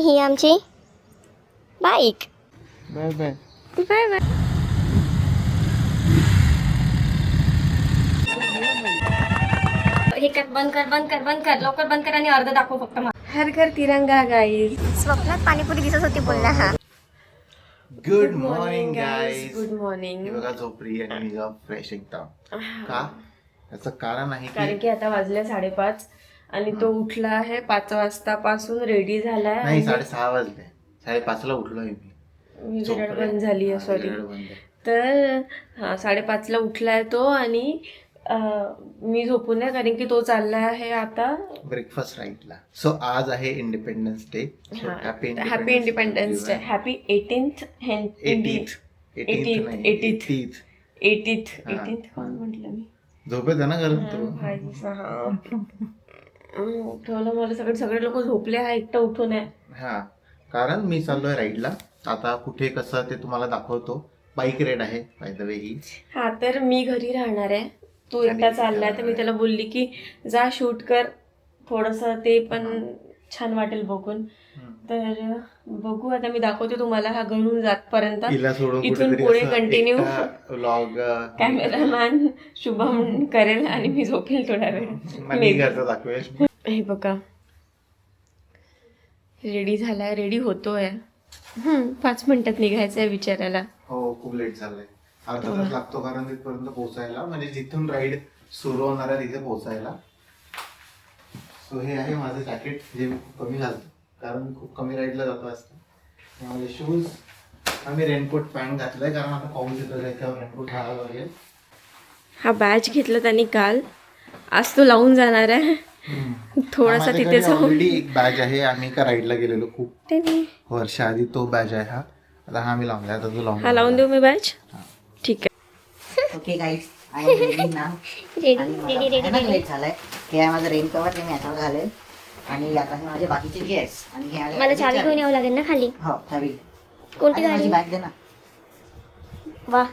ही आमची bike. Bye bye. Bye bye. हे कर, बंद कर बंद कर बंद कर, लवकर बंद कर आणि अर्ध दाखव फक्त मला. हर घर तिरंगा गाईज. स्वप्नात पाणीपुरी दिसत होती बोलला हा. Good morning guys. Good morning. हे बघा झोपरी आणि मी फ्रेश एकदम. का याचं कारण आहे कारण की आता वाजले 5:30 आणि तो उठला आहे 5 वाजतापासून रेडी झालाय. नाही 6:30 वाजले. 5:30ला उठलोय मी विरड बंद झाली आहे सॉरी. तर 5:30ला उठलाय तो आणि मी झोपून आहे कारण की तो चाललाय आहे आता ब्रेकफास्ट राईटला. सो आज आहे independence day. Happy independence day. Happy 18th 18th कोण म्हटलं मी. झोपेत ना कारण तो उठवलं मला. सगळे लोक झोपले. हा एकटा उठून आहे. हा कारण मी चाललोय राईडला. आता कुठे कसं ते तुम्हाला दाखवतो. बाईक रेड आहे बाय द वे ही. हा तर मी घरी राहणार आहे. तो एकटा चाललाय तर मी त्याला बोलली की जा शूट कर थोडस, ते पण छान वाटेल बघून. तर बघू आता मी दाखवते तुम्हाला हा घरून जातपर्यंत. इथून पुढे कंटिन्यू व्लॉग कॅमेरामॅन शुभम करेल आणि मी झोपेल थोडा वेळ. हे बघा रेडी झालाय. रेडी होतोय. 5 मिनिटात निघायचंय विचारायला. हो खूप लेट झालंय. अर्धा तास लागतो कारण तिथपर्यंत पोहोचायला, म्हणजे जिथून राईड सुरू होणार आहे तिथे पोहोचायला. सो हे आहे माझं जॅकेट जे मी खूप कमी घालतो कारण मी खूप कमी राईडला जातो असतं. माझे शूज आम्ही रेनकोट पॅन्ट घातलाय कारण आता पाऊस येतो त्याच्यावर रेनकोट घालावं लागेल. हा बॅच घेतला त्यांनी काल. आज तो लावून जाणार आहे थोडासा तिथे जाऊन. ऑलरेडी एक बॅच आहे. आम्ही एका राईडला गेलेलो खूप वर्ष आधी. तो बॅच आहे हा. आता हा मी लावलाय. आता तो हा लावून देऊ मी बॅच. ठीक आहे. Okay guys, I am ready now. Late झालाय. हे आहे माझं रेन कवर. ते मी याच्यावर घालेल आणि आता हे माझे बाकीचे गिअर्स आणि हे आहे मला चावी घेऊन यावं लागेल ना खाली. हो चावी. कोणती माझी गाडी. बॅग दे ना. वा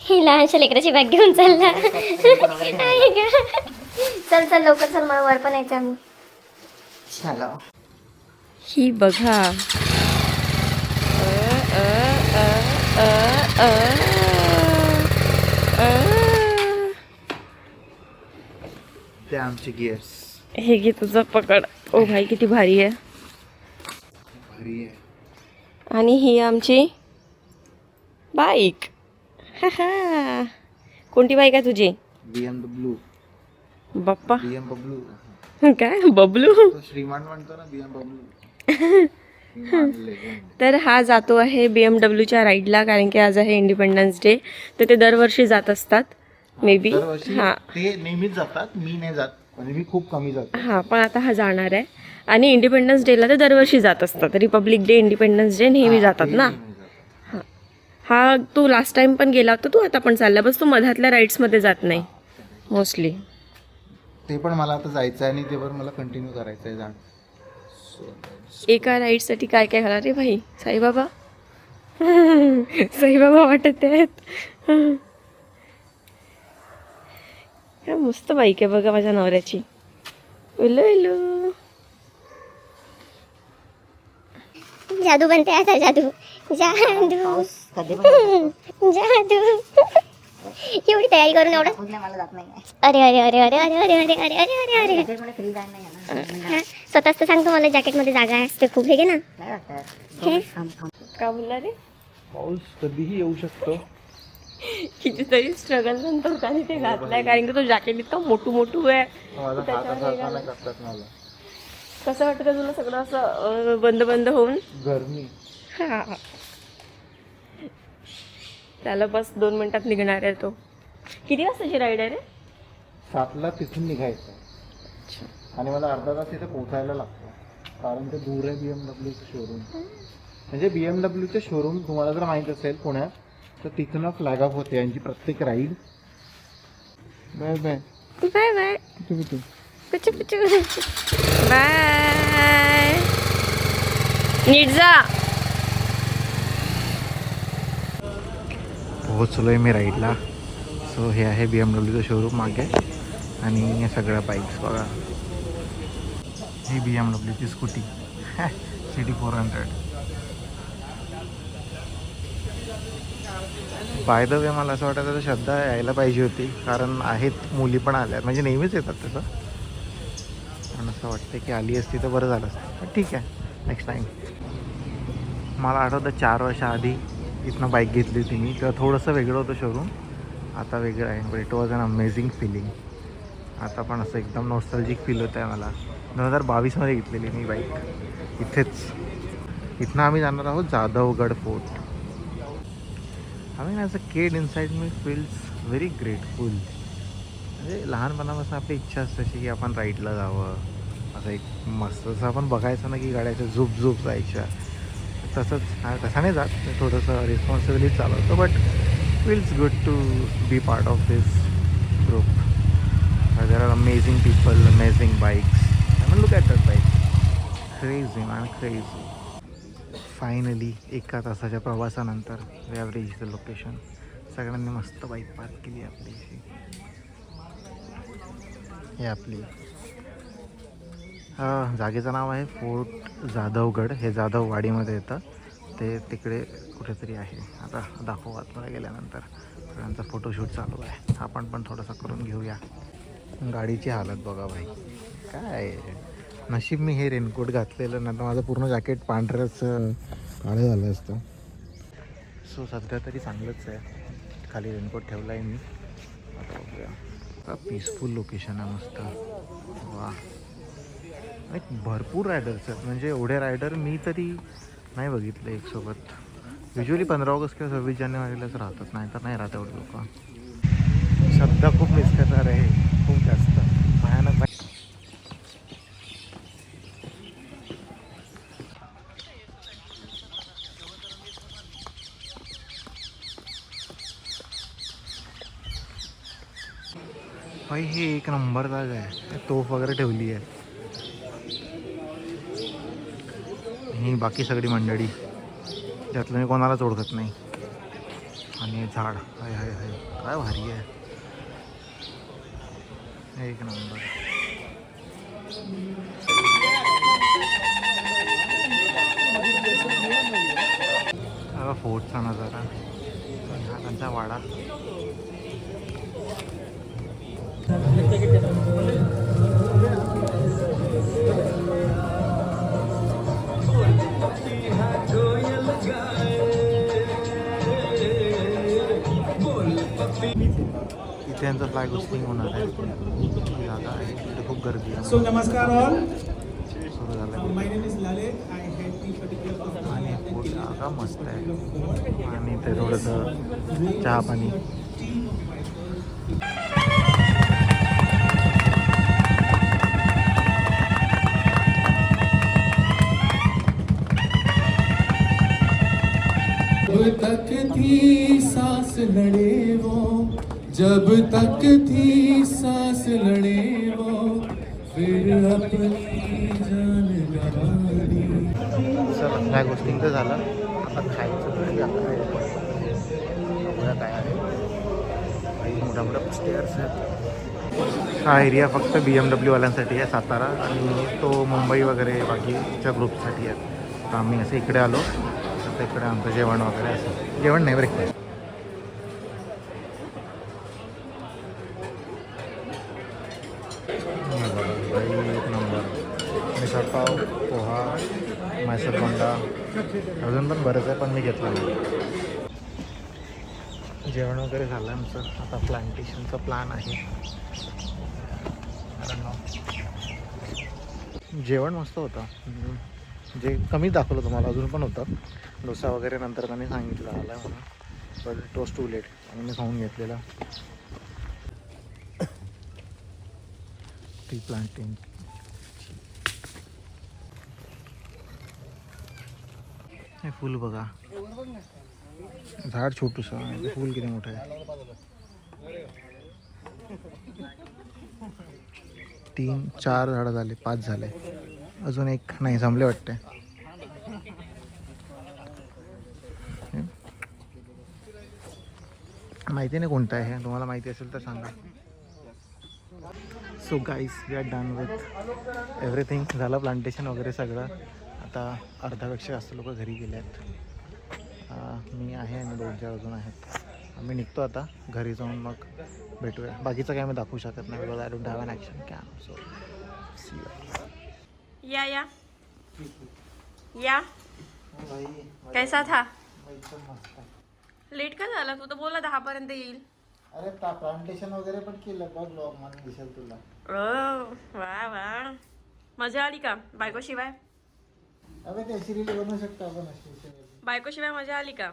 ही लहानशा लेकराची बॅग घेऊन चालला. आहे का? चल चल लवकर चल, मला वर पण यायचं आम्ही. चलो. ही बघा ते आमचे गिअर्स. हे घे तुझं पकड. ओ भाई किती भारी आहे. भारी आहे. आणि ही आमची बाईक. कोणती बाईक आहे तुझी. BMW. बाप्पा BMW काय बबलू. श्रीमान म्हणतो ना BMW. तर हा जातो आहे BMWच्या राईडला कारण की आज आहे इंडिपेंडन्स डे. तर ते दरवर्षी जात असतात मे बी. हां ते नेहमीच जातात. मी नाही जात म्हणजे मी खूप कमी जातो. हां पण आता हा जाणार आहे. आणि इंडिपेंडन्स डेला ते दरवर्षी जात असतात. रिपब्लिक डे इंडिपेंडन्स डे नेहमी जातात ना. हा तू लास्ट टाइम पण गेला होता. तू आता पण चालला. बस तू मधातल्या राईड्समध्ये जात नाही मोस्टली. ते पण मला आता जायचं आहे आणि ते पण मला कंटिन्यू करायचं आहे जाणं. एका राईडसाठी काय काय घाला रे भाई. साईबाबा साईबाबा वाटत आहेत. काय मस्त बाईक आहे बघा माझ्या नवऱ्याची. उलो उलो जादू बनते आता. जादू जादू पाऊस कधी पण जादू. एवढी तयारी करून एवढं. मला जात नाही. अरे अरे अरे अरे अरे अरे अरे अरे अरे अरे अरे. जॅकेटमध्ये फ्री जायला नाही ना. स्वतःच तर सांगतो मला जॅकेटमध्ये जागा असते खूप. हे घे ना. काय हे वाटतं. का बोलला रे. पाऊस कधीही येऊ शकतो. कितीतरी स्ट्रगल नंतर त्याने ते घातलंय कारण की तो जॅकेट इतकं मोठू आहे. कसं वाटतं तुला सगळं असं बंद बंद होऊन. गरमी. हा त्याला बस 2 मिनिटात निघणार आहे तो. किती वाजताची राईड आहे रे. 7ला तिथून निघायचं आणि मला अर्धा तास तिथे पोहोचायला लागतो कारण ते दूर आहे BMWचं शोरूम. म्हणजे BMWचं शोरूम तुम्हाला जर माहीत असेल पुण्यात तर तिथून फ्लॅग ऑफ होते यांची प्रत्येक ride. Bye bye bye bye तुम्ही पिचू पिचू बाय. नीट जा. पोहोचलोय मी राईडला. सो हे आहे BMWचं शोरूम मागे आणि या सगळ्या बाईक्स बघा. ही BMWची scooty. City 400. By the way मला असं वाटतं श्रद्धा यायला पाहिजे होती, कारण आहेत मुली पण आल्या, म्हणजे नेहमीच येतात तसं, पण असं वाटतं की आली असती तर बरं झालं असतं. पण ठीक आहे, नेक्स्ट टाईम. मला आठवतं 4 वर्ष आधी इथनं बाईक घेतली होती मी, तेव्हा थोडंसं वेगळं होतं शोरूम, आता वेगळं आहे. But it was an amazing feeling. आता पण असं एकदम नॉस्टॅल्जिक फील होतं आहे मला. 2022मध्ये घेतलेली मी बाईक इथेच. इथनं आम्ही जाणार आहोत Jadhavgad fort. I mean as a kid inside me feels very grateful. म्हणजे लहानपणापासून आपली इच्छा असते अशी की आपण राईडला जावं, असं एक मस्त जसं आपण बघायचं ना की गाड्याच्या झूप झूप जायच्या, तसंच तसं नाही जात, थोडंसं रिस्पॉन्सिबिलिटी चालवतं. But feels good to be part of this group. There are amazing people, amazing bikes. I mean look at that bike, crazy man, crazy. Finally 1 तासाच्या प्रवासानंतर we have reach the location. सगळ्यांनी मस्त bike park केली आपली. हे आपली जागेचं नाव आहे फोर्ट जाधवगड. हे जाधववाडीमध्ये येतं, ते तिकडे कुठेतरी आहे. आता दाखवू आतमध्ये गेल्यानंतर. सगळ्यांचा फोटोशूट चालू आहे, आपण पण थोडंसं करून घेऊया. गाडीची हालत बघा भाई, काय नशीब मी हे रेनकोट घातलेलं, नंतर माझं पूर्ण जॅकेट पांढरंच काळं झालं असतं. सो सध्या तरी चांगलंच आहे. खाली रेनकोट ठेवला आहे मी. आता बघूया. पीसफुल लोकेशन आहे मस्त. वा, भरपूर रायडर्स आहेत. म्हणजे एवढे रायडर मी तरी नाही बघितले एकसोबत. युजली 15 ऑगस्ट किंवा 26 जानेवारीलाच राहतात, नाही तर नाही राहत एवढे लोक. सध्या खूप मिस करणार आहे, खूप जास्त भयानक. भाई हे एक नंबर जागा आहे, तोफ वगैरे ठेवली आहे. ही बाकी सगळी मंडळी, ज्यातलं मी कोणालाच ओळखत नाही. आणि हे झाड हाय हाय हाय, काय भारी आहे, एक नंबर. हा फोर्टचा नजारा, हा त्यांचा वाडा. इथे यांचा फ्लॅग होस्टिंग होणार आहे. जागा आहे, इथे खूप गर्दी आहे. सो नमस्कार ऑल, सुरू झालं my name is Lalit. I head the particular आणि खूप जागा मस्त आहे. आणि ते थोडंसं चहा पाणी. जब तक थी सांस लड़े वो, जब तक थी सांस लड़े वो, फिर अपनी जान गंवानी. सर फ्लॅग होस्टिंग तर झालं, आता खायचं तरी बघूया काय आहे. मोठ्या मोठ्या स्टेअर्स आहेत. हा एरिया फक्त BMW वाल्यांसाठी आहे, सातारा, आणि तो मुंबई वगैरे बाकीच्या ग्रुपसाठी आहे. तर आम्ही असं इकडे आलो, आता इकडे आमचं जेवण वगैरे असं. जेवण नाही, ब्रेकफास्ट. एक नंबर. मिसळपाव, पोहा, मैसूर कोंडा, अजून पण बरंच आहे, पण मी घेतलं नाही. जेवण वगैरे झालं आमचं. आता प्लांटेशनचा प्लॅन आहे. जेवण मस्त होतं, जे कमी दाखवलं तुम्हाला, अजून पण होतं. डोसा वगैरे नंतर त्यांनी सांगितलं आला म्हणून, but it was too late आणि मी खाऊन घेतलेला. Tea planting. हे फुल बघा, झाड छोटूसं आणि फुल किती मोठं आहे. 3-4 झाडं झाले, 5 झाले, अजून एक नाही, संपले वाटते. माहिती नाही कोणतं आहे हे, तुम्हाला माहिती असेल तर सांगा. So guys, we are done with everything. झालं प्लांटेशन वगैरे सगळं. आता अर्ध्यापेक्षा जास्त लोक घरी गेले आहेत. मी आहे आणि 2-4 अजून आहेत. आम्ही निघतो आता घरी जाऊन मग भेटूया. बाकीचं काय मी दाखवू शकत नाही because I don't have an action cam. So see you. या कैसा था? लेट का झाला? तू तर बोला 10 पर्यंत येईल. अरे प्लांटेशन वगैरे पण केलं बघ ब्लॉग मध्ये दिसेल तुला. वा वा, मजा आली का बायको शिवाय? अबे ते अशी रील बनवू शकतो आपण अशी. बायको शिवाय मजा आली का?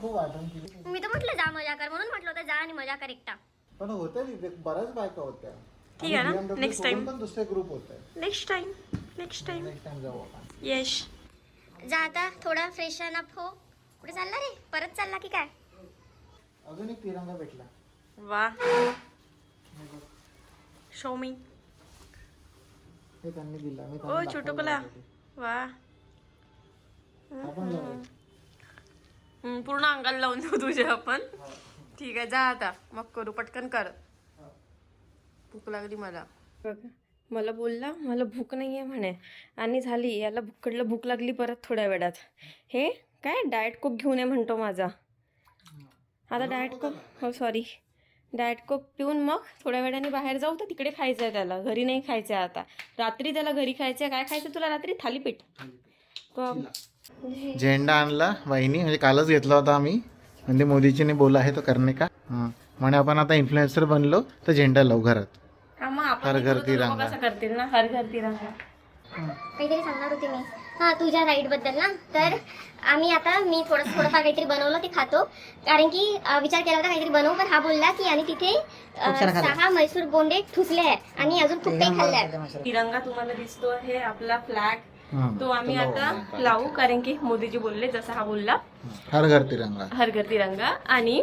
खूप आठवण केली. मी तर म्हटलं जा मजा कर, म्हणून म्हटलं होतं जा आणि मजा कर एकटा. पण होत्या तिथे बऱ्याच बायका होत्या. ठीक आहे ना, BMW नेक्स्ट टाइम. सोडून पण दुसरे ग्रुप होते. नेक्स्ट टाइम नेक्स्ट टाइम जाऊ आपण. यश. जा आता थोडा फ्रेशन अप हो. कुठे चालला रे? परत चालला की काय? अजून एक तिरंगा भेटला. वा, शो मी. हे त्यांनी दिला. मी ओ छोटुकला, वा. आपण लावू. पूर्ण अंगाला लावून देऊ तुझ्या आपण. ठीक आहे, जा आता मग करू, पटकन कर. भूक लागली मला. मला बोलला मला भूक नाही आहे म्हणे, आणि झाली याला कडलं भूक लागली परत थोड्या वेळात. हे काय डाएट कोक घेऊन ये म्हणतो माझा. आता डाएट कोक, हो सॉरी, डाएट कोक पिऊन मग थोड्या वेळाने बाहेर जाऊ. तर तिकडे खायचं आहे त्याला, घरी नाही खायचं आहे आता. रात्री त्याला घरी खायचं आहे. काय खायचं तुला रात्री? थालीपीठ. झेंडा आणला वहिनी, म्हणजे कालच घेतला होता आम्ही. म्हणजे मोदीजीने बोला आहे तो करणे का. म्हणे आपण आता इन्फ्लुएन्सर बनलो तर झेंडा लावू घरात. हर घर तिरंगा. कसं करतील ना, हर घर तिरंगा. काहीतरी सांगणार होते मी. हा, तुझ्या राईड बद्दल ना. तर आम्ही आता मी थोडंफार काहीतरी बनवलं ते खातो, कारण की विचार केला होता काहीतरी बनवू, पण हा बोलला की आणि तिथे 6 म्हैसूर बोंडे ठुसले आहेत आणि अजून खूप काही खाल्ले आहेत. तिरंगा तुम्हाला दिसतो आहे आपला फ्लॅग, तो आम्ही आता लावू, कारण की मोदीजी बोलले जसं हा बोलला, हर घर तिरंगा. हर घर तिरंगा. आणि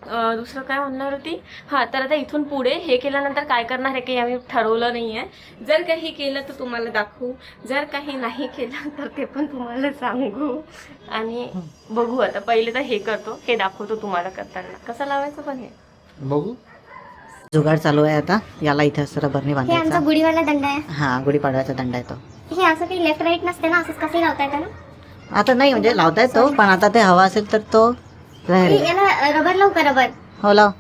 दुसरं काय म्हणणार होती, हा, तर आता इथून पुढे हे केल्यानंतर काय करणार आहे काही आम्ही ठरवलं नाही आहे. जर काही केलं तर तुम्हाला दाखवू, जर काही नाही केलं तर ते पण तुम्हाला सांगू. आणि बघू, आता पहिले तर हे करतो, हे दाखवतो तुम्हाला करताना कसं लावायचं. पण हे बघू. जुगाड चालू आहे आता. याला इथे असं रबरने हे आमचा बांधायचा. गुढीवाला दंड आहे. हा, गुढीपाडव्याचा दंड आहे तो. हे असं काही लेफ्ट राईट नसते ना, असंच कसंही लावता येतं ना. आता नाही म्हणजे लावता येतो, पण आता ते हवा असेल तर तो राहील. याला रबर लावू का? रबर हो, लाव.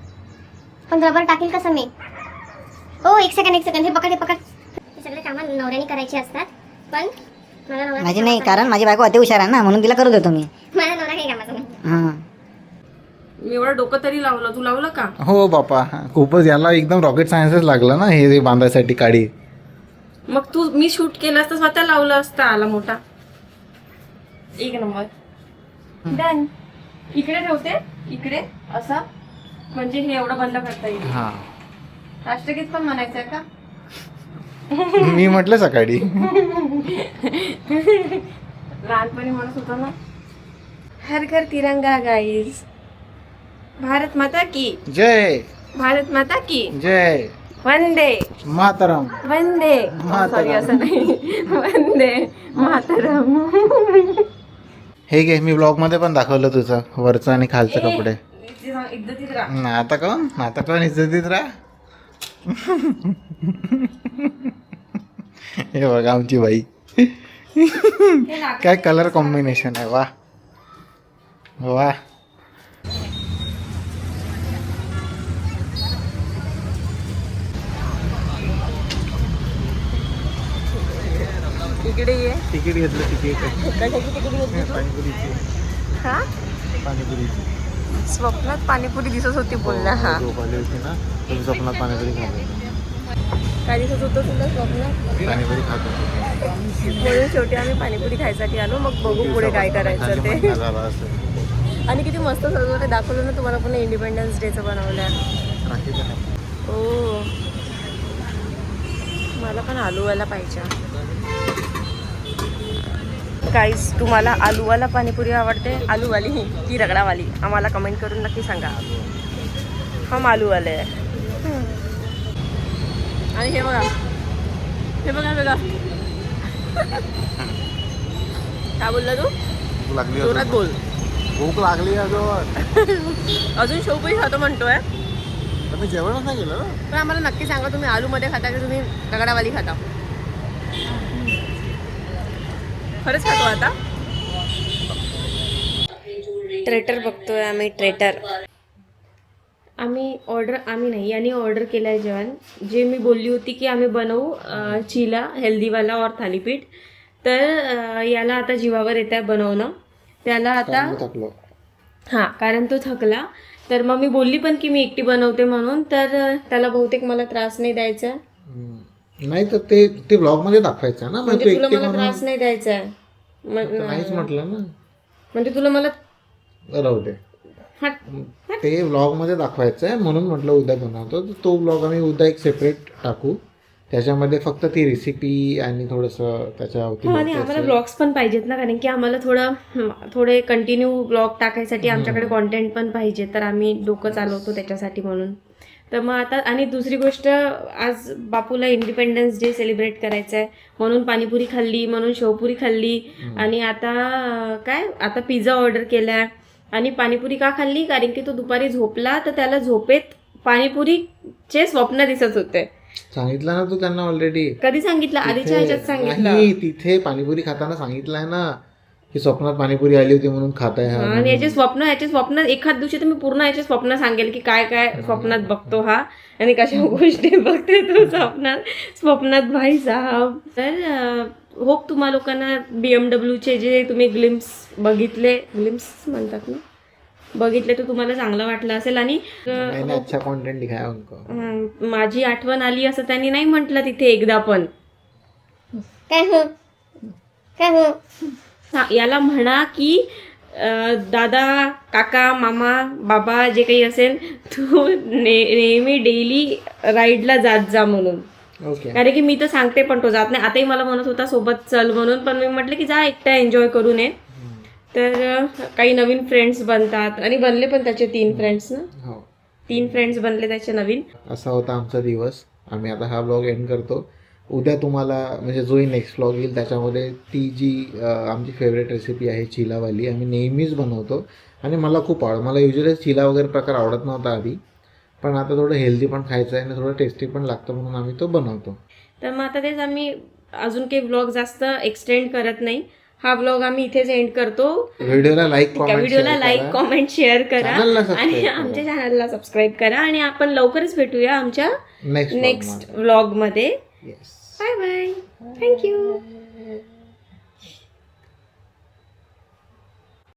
पण रबर टाकेल कसं मी? हो, एक सेकंड. हे पकड, हे पकड. हे सगळे कामं नवऱ्याने करायची असतात, पण मला नवरा माझी नाही, कारण माझी बायको अति हुशार आहे ना, म्हणून तिला करू देतो मी. मला नवरा काही कामाचा नाही. हा, मी एवढं डोकं तरी लावलं, तू लावलं का? हो बापा, खूपच याला एकदम रॉकेट सायन्सच लागलं ना हे बांधायसाठी काडी. मग तू, मी शूट केलं असतं स्वतः लावलं असतं. आला मोठा. एक नंबर. डन. इकडे ठेवते, इकडे असं, म्हणजे हे एवढं बंद करता येईल. हा, राष्ट्रगीत पण म्हणायचं आहे का? मी म्हटलं सकाळी. लहानपणी म्हणत होतो ना, हर घर तिरंगा गाईज. भारत माता की जय. भारत माता की जय वंदे मातरम. वंदे सॉरी, असं नाही, वंदे मातरम. हे घे, मी ब्लॉग मध्ये पण दाखवलं तुझं वरचं आणि खालचं कपडे. इज्जतीत राहा. नाता कोण इज्जतीत राहा. हे बघा आमची बाई. काय कलर कॉम्बिनेशन आहे. वा वा. इकडे ये. तिकीट घेतलं. तिकीट कशाची तिकीट घेतली तू? पाणीपुरीची. हा, पाणीपुरीची. स्वप्नात पाणीपुरी दिसत होती बोलला. हा, झोप आली होती ना, तुम्ही स्वप्नात पाणीपुरी खात होते. काय दिसत होतं तुला स्वप्नात? पाणीपुरी खात होते. म्हणून शेवटी आम्ही पाणीपुरी खायसाठी आलो. मग बघू पुढे काय करायचं ते. झाला असेल. आणि किती मस्त सजवलं दाखवलं ना तुम्हाला. पुन्हा इंडिपेंडन्स डेचं बनवलं. ओ, मला पण आलूवाला पाहिजे. गाईस, तुम्हाला आलूवाला पाणीपुरी आवडते, आलूवाली की रगडावाली? आम्हाला कमेंट करून नक्की सांगा. हम आलूवाले आहे. आणि हे बघा, हे बघा बघा. काय बोलला तू? भूक लागली जोरात बोल. भूक लागली अजून. अजून शेवपुरी खातो म्हणतोय, मी जेवणच नाही केलं. पण आम्हाला नक्की सांगा तुम्ही आलूमध्ये खाता की तुम्ही रगडावाली खाता. खरंच खातो आता. ट्रेटर बघतोय आम्ही, ट्रेटर. आम्ही नाही, यांनी ऑर्डर केलं आहे जेवण. जे मी बोलली होती की आम्ही बनवू चिला हेल्दीवाला और थालीपीठ, तर याला आता जीवावर येत आहे बनवणं. त्याला आता हां, कारण तो थकला. तर मग मी बोलली पण की मी एकटी बनवते म्हणून, तर त्याला बहुतेक मला त्रास नाही द्यायचा. नाही तर ते ब्लॉग मध्ये दाखवायचं ना. म्हणजे तुला मला त्रास नाही द्यायचा आहे. नाहीच म्हटलं ना. म्हणजे तुला मला राहू दे, ते व्लॉग मध्ये दाखवायचं आहे म्हणून म्हटलं उद्या बनवतो. तो व्लॉग आम्ही उद्या एक सेपरेट टाकू, त्याच्यामध्ये फक्त ती रेसिपी आणि थोडंसं त्याच्यावरती. आणि आम्हाला ब्लॉग्स पण पाहिजेत ना, कारण की आम्हाला थोडे कंटिन्यू ब्लॉग टाकायसाठी आमच्याकडे कॉन्टेंट पण पाहिजे. तर आम्ही डोकं चालवतो त्याच्यासाठी म्हणून. तर मग आता आणि दुसरी गोष्ट, आज बापूला इंडिपेंडन्स डे सेलिब्रेट करायचा आहे म्हणून पाणीपुरी खाल्ली, म्हणून शेवपुरी खाल्ली. आणि आता पिझ्झा ऑर्डर केला. आणि पाणीपुरी का खाल्ली, कारण की तो दुपारी झोपला तर त्याला झोपेत पाणीपुरीचे स्वप्न दिसत होते. सांगितलं ना तू त्यांना ऑलरेडी. कधी सांगितलं? आधीच्या ह्याच्यात सांगितलं. नाही, तिथे पाणीपुरी खाताना सांगितलंय ना की स्वप्नात पाणीपुरी आली होती म्हणून खाताय. आणि याचे स्वप्न एखाद दिवशी तर मी पूर्ण याचे स्वप्न सांगेल की काय काय स्वप्नात बघतो हा आणि कशा गोष्टी बघते तो स्वप्नात भाई साहब. तर होप तुम्हा लोकांना BMWचे जे तुम्ही ग्लिम्स म्हणतात ना, बघितले तर तुम्हाला चांगलं वाटलं असेल. आणि अच्छा कॉन्टेंट दिखाया उनको. माझी आठवण आली असं त्यांनी नाही म्हटलं तिथे एकदा पण. काय हो याला म्हणा की दादा, काका, मामा, बाबा जे काही असेल, तू नेहमी डेली राईडला जात जा म्हणून. ओके. कारण की मी तर सांगते पण तो जात नाही. आताही मला म्हणत होता सोबत चल म्हणून, पण मी म्हटलं की जा एकटा एन्जॉय करून ये. तर काही नवीन फ्रेंड्स बनतात आणि बनले पण त्याचे 3 फ्रेंड्स ना. हो, 3 फ्रेंड्स बनले त्याचे नवीन. असा होता आमचा दिवस. आम्ही आता हा ब्लॉग एंड करतो. उद्या तुम्हाला म्हणजे जोही नेक्स्ट व्लॉग येईल त्याच्यामध्ये ती जी आमची फेवरेट रेसिपी आहे चिलावाली, आम्ही नेहमीच बनवतो आणि मला खूप मला युजली चिला वगैरे प्रकार आवडत नव्हता आधी, पण आता थोडं हेल्दी पण खायचं आहे आणि थोडं टेस्टी पण लागतं म्हणून आम्ही तो बनवतो. तर मग आता तेच आम्ही अजून काही व्लॉग जास्त एक्सटेंड करत नाही. हा व्लॉग आम्ही इथेच एंड करतो. व्हिडिओला लाईक कॉमेंट शेअर करा चॅनलला आणि आमच्या चॅनलला सबस्क्राईब करा. आणि आपण लवकरच भेटूया आमच्या नेक्स्ट व्लॉग मध्ये. Bye bye. थँक्यू.